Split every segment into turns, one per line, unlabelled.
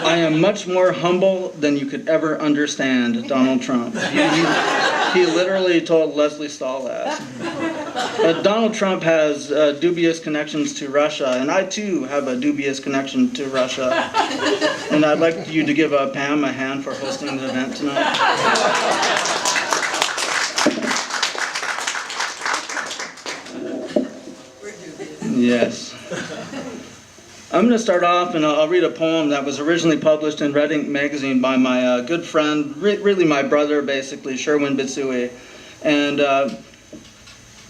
I am much more humble than you could ever understand, Donald Trump. He literally told Leslie Stahl that. Donald Trump has dubious connections to Russia, and I too have a dubious connection to Russia. And I'd like you to give Pam a hand for hosting the event tonight. Yes. I'm going to start off, and I'll read a poem that was originally published in Red Ink magazine by my good friend, really my brother, basically, Sherwin Bitsui. And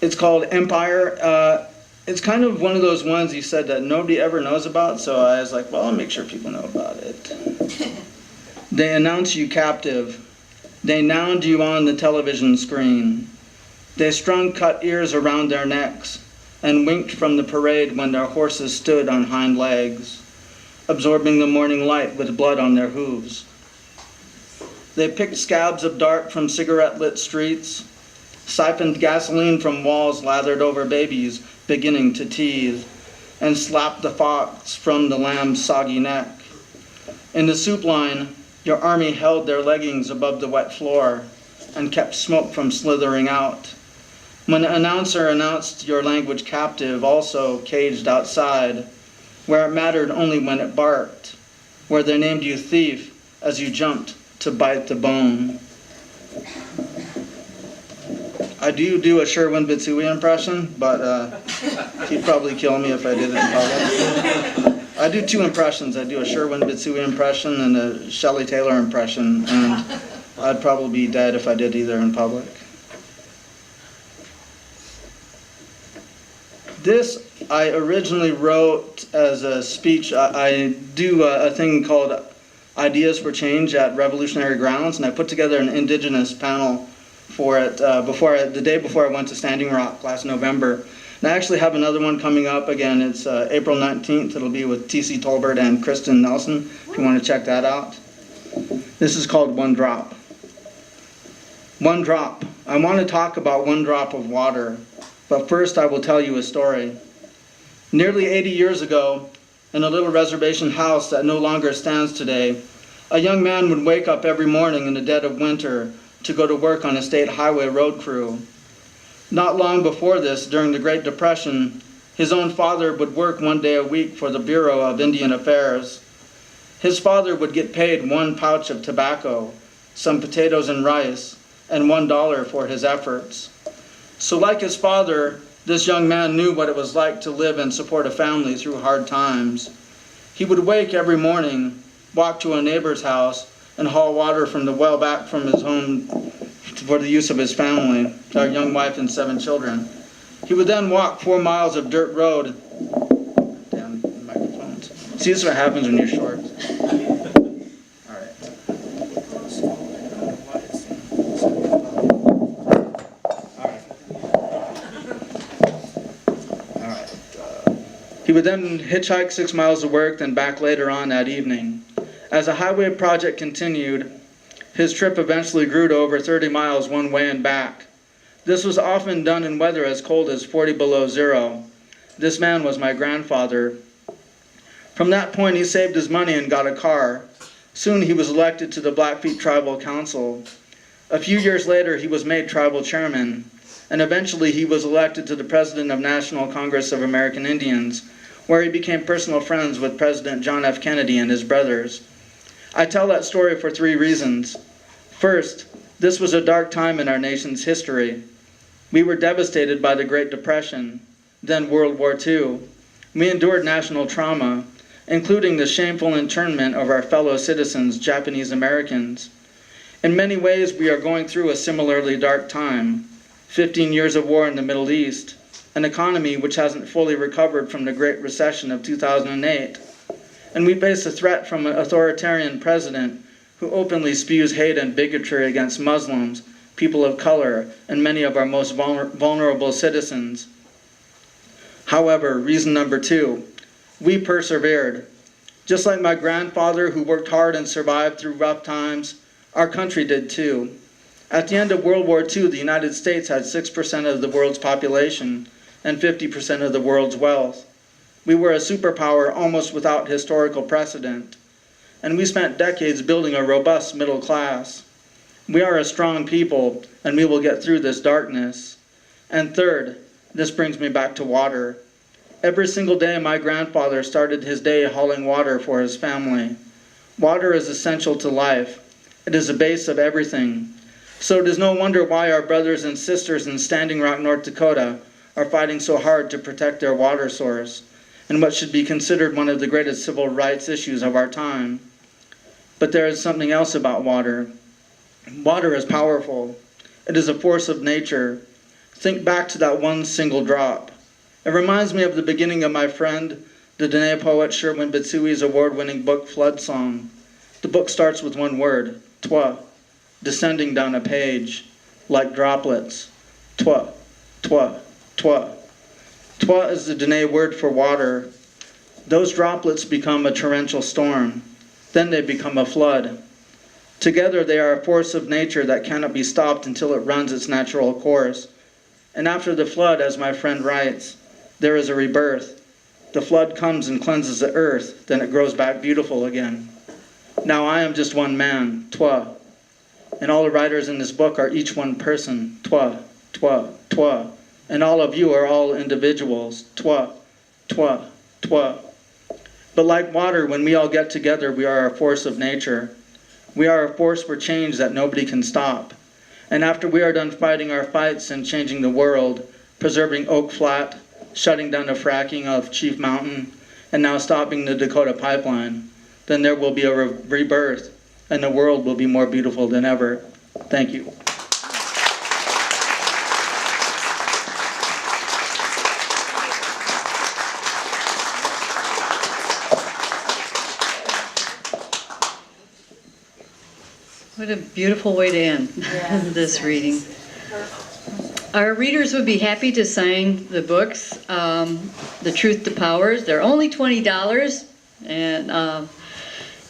it's called Empire. It's kind of one of those ones he said that nobody ever knows about, so I was like, well, I'll make sure people know about it. They announce you captive. They nound you on the television screen. They strung cut ears around their necks and winked from the parade when their horses stood on hind legs, absorbing the morning light with blood on their hooves. They picked scabs of dart from cigarette-lit streets, siphoned gasoline from walls lathered over babies beginning to teethe, and slapped the fox from the lamb's soggy neck. In the soup line, your army held their leggings above the wet floor and kept smoke from slithering out. When the announcer announced your language captive, also caged outside, where it mattered only when it barked, where they named you thief as you jumped to bite the bone. I do a Sherwin Bitsui impression, but he'd probably kill me if I did it in public. I do two impressions. I do a Sherwin Bitsui impression and a Shelley Taylor impression, and I'd probably be dead if I did either in public. This I originally wrote as a speech. I do a thing called Ideas for Change at Revolutionary Grounds, and I put together an indigenous panel for it the day before I went to Standing Rock last November. And I actually have another one coming up again. It's April 19th. It'll be with T.C. Tolbert and Kristen Nelson, if you want to check that out. This is called One Drop. One drop. I want to talk about one drop of water. But first I will tell you a story. Nearly 80 years ago, in a little reservation house that no longer stands today, a young man would wake up every morning in the dead of winter to go to work on a state highway road crew. Not long before this, during the Great Depression, his own father would work one day a week for the Bureau of Indian Affairs. His father would get paid 1 pouch of tobacco, some potatoes and rice, and $1 for his efforts. So like his father, this young man knew what it was like to live and support a family through hard times. He would wake every morning, walk to a neighbor's house, and haul water from the well back from his home for the use of his family, our young wife and 7 children. He would then walk 4 miles of dirt road. Damn microphones. See, this is what happens when you're short. All right. He would then hitchhike 6 miles to work, then back later on that evening. As the highway project continued, his trip eventually grew to over 30 miles one way and back. This was often done in weather as cold as 40 below zero. This man was my grandfather. From that point, he saved his money and got a car. Soon he was elected to the Blackfeet Tribal Council. A few years later, he was made tribal chairman, and eventually he was elected to the president of National Congress of American Indians, where he became personal friends with President John F. Kennedy and his brothers. I tell that story for 3 reasons. First, this was a dark time in our nation's history. We were devastated by the Great Depression, then World War II. We endured national trauma, including the shameful internment of our fellow citizens, Japanese Americans. In many ways, we are going through a similarly dark time. 15 years of war in the Middle East, an economy which hasn't fully recovered from the Great Recession of 2008. And we face a threat from an authoritarian president who openly spews hate and bigotry against Muslims, people of color, and many of our most vulnerable citizens. However, reason number 2, we persevered. Just like my grandfather who worked hard and survived through rough times, our country did too. At the end of World War II, the United States had 6% of the world's population and 50% of the world's wealth. We were a superpower almost without historical precedent. and we spent decades building a robust middle class. We are a strong people, and we will get through this darkness. And third, this brings me back to water. Every single day, my grandfather started his day hauling water for his family. Water is essential to life. It is the base of everything. So it is no wonder why our brothers and sisters in Standing Rock, North Dakota are fighting so hard to protect their water source, and what should be considered one of the greatest civil rights issues of our time. But there is something else about water. Water is powerful. It is a force of nature. Think back to that one single drop. It reminds me of the beginning of my friend, the Dene poet Sherwin Bitsui's award-winning book, Flood Song. The book starts with one word, twa, descending down a page, like droplets. Twa, twa, twa. Twa is the Dene word for water. Those droplets become a torrential storm. Then they become a flood. Together they are a force of nature that cannot be stopped until it runs its natural course. And after the flood, as my friend writes, there is a rebirth. The flood comes and cleanses the earth, then it grows back beautiful again. Now I am just one man, Twa, and all the writers in this book are each one person, Twa, Twa, Twa, and all of you are all individuals, Twa, Twa, Twa. But like water, when we all get together, we are a force of nature. We are a force for change that nobody can stop. And after we are done fighting our fights and changing the world, preserving Oak Flat, shutting down the fracking of Chief Mountain, and now stopping the Dakota Pipeline, then there will be a rebirth, and the world will be more beautiful than ever. Thank you.
What a beautiful way to end this reading. Our readers would be happy to sign the books, The Truth to Powers. They're only $20,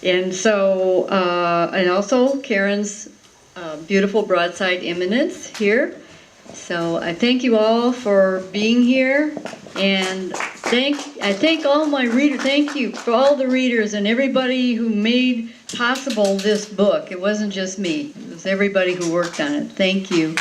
and so and also Karen's beautiful broadside imminence here. So I thank you all for being here, and I thank all my readers. Thank you for all the readers and everybody who made possible this book. It wasn't just me. It was everybody who worked on it. Thank you.